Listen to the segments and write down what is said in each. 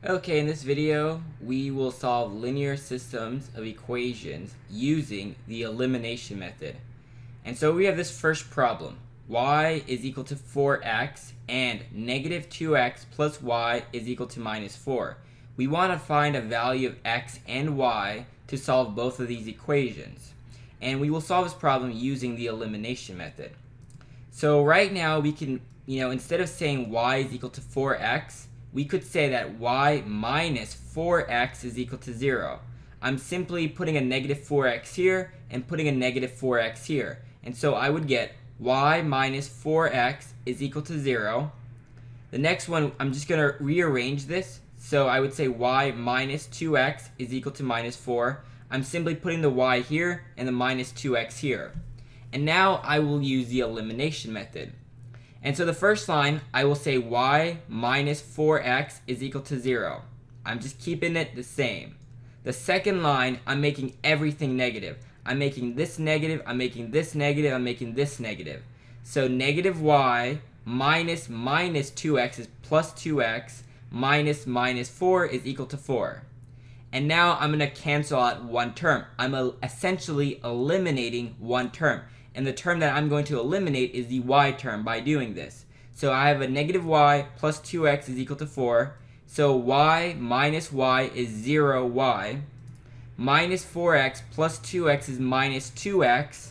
Okay, in this video, we will solve linear systems of equations using the elimination method. And so we have this first problem. Y is equal to 4x and negative 2x plus y is equal to minus 4. We want to find a value of x and y to solve both of these equations. And we will solve this problem using the elimination method. So right now we can, instead of saying y is equal to 4x, we could say that y minus 4x is equal to 0. I'm simply putting a negative 4x here and putting a negative 4x here. And so I would get y minus 4x is equal to 0. The next one, I'm just going to rearrange this. So I would say y minus 2x is equal to minus 4. I'm simply putting the y here and the minus 2x here. And now I will use the elimination method. And so the first line, I will say y minus 4x is equal to 0. I'm just keeping it the same. The second line, I'm making everything negative. I'm making this negative, I'm making this negative, I'm making this negative. So negative y minus 2x is plus 2x minus minus 4 is equal to 4. And now I'm going to cancel out one term. I'm essentially eliminating one term. And the term that I'm going to eliminate is the y term by doing this. So I have a negative y plus 2x is equal to 4. So y minus y is 0y. Minus 4x plus 2x is minus 2x.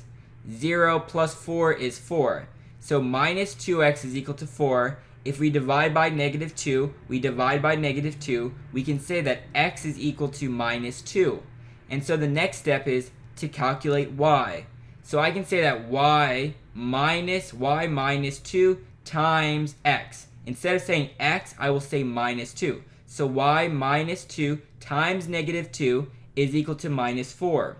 0 plus 4 is 4. So minus 2x is equal to 4. If we divide by negative 2, we divide by negative 2. We can say that x is equal to minus 2. And so the next step is to calculate y. So I can say that y minus 2 times x. Instead of saying x, I will say minus 2. So y minus 2 times negative 2 is equal to minus 4.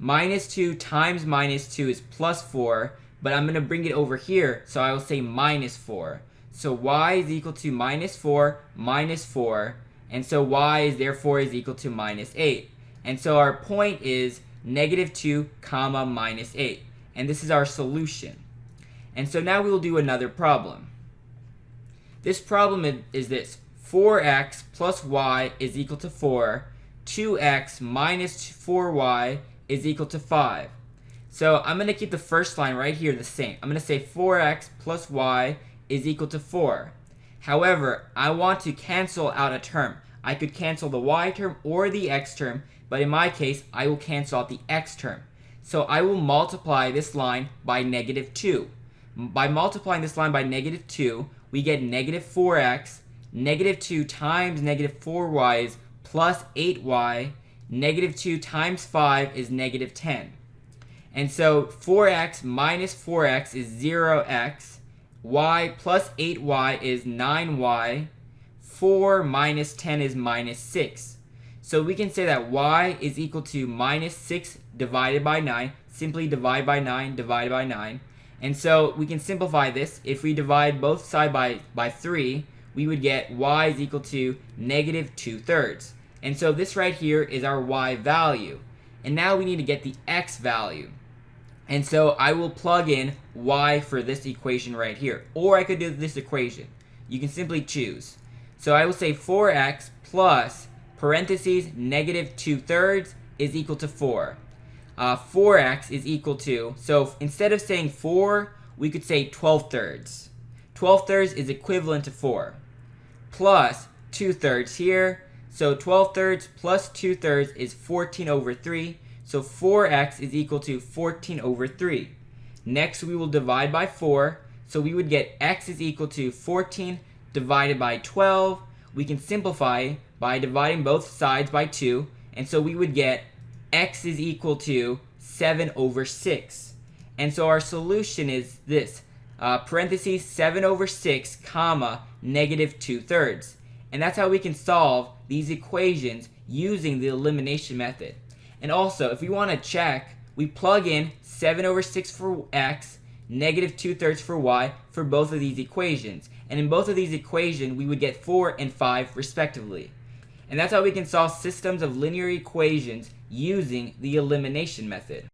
Minus 2 times minus 2 is plus 4, but I'm going to bring it over here, so I will say minus 4. So y is equal to minus 4, and so y is therefore is equal to minus 8. And so our point is negative 2 comma minus 8. And this is our solution. And so now we will do another problem. This problem is this. 4x plus y is equal to 4. 2x minus 4y is equal to 5. So I'm going to keep the first line right here the same. I'm going to say 4x plus y is equal to 4. However, I want to cancel out a term. I could cancel the y term or the x term, but in my case, I will cancel out the x term. So I will multiply this line by negative 2. By multiplying this line by negative 2, we get negative 4x. Negative 2 times negative 4y is plus 8y. Negative 2 times 5 is negative 10. And so 4x minus 4x is 0x. Y plus 8y is 9y. 4 minus 10 is minus 6. So we can say that y is equal to minus 6 divided by 9. Simply divide by 9 divided by 9. And so we can simplify this. If we divide both sides by 3, we would get y is equal to negative 2/3. And so this right here is our y value. And now we need to get the x value. And so I will plug in y for this equation right here. Or I could do this equation. You can simply choose. So I will say 4x plus parentheses negative 2/3 is equal to 4. 4x is equal to, so instead of saying 4, we could say 12/3. 12/3 is equivalent to 4. Plus 2/3 here. So 12/3 plus 2/3 is 14/3. So 4x is equal to 14/3. Next we will divide by 4. So we would get x is equal to 14 divided by 12. We can simplify by dividing both sides by 2. And so we would get x is equal to 7/6. And so our solution is this. Parentheses 7/6 comma negative 2/3. And that's how we can solve these equations using the elimination method. And also, if we want to check, we plug in 7/6 for x, negative 2/3 for y for both of these equations. And in both of these equations, we would get 4 and 5 respectively. And that's how we can solve systems of linear equations using the elimination method.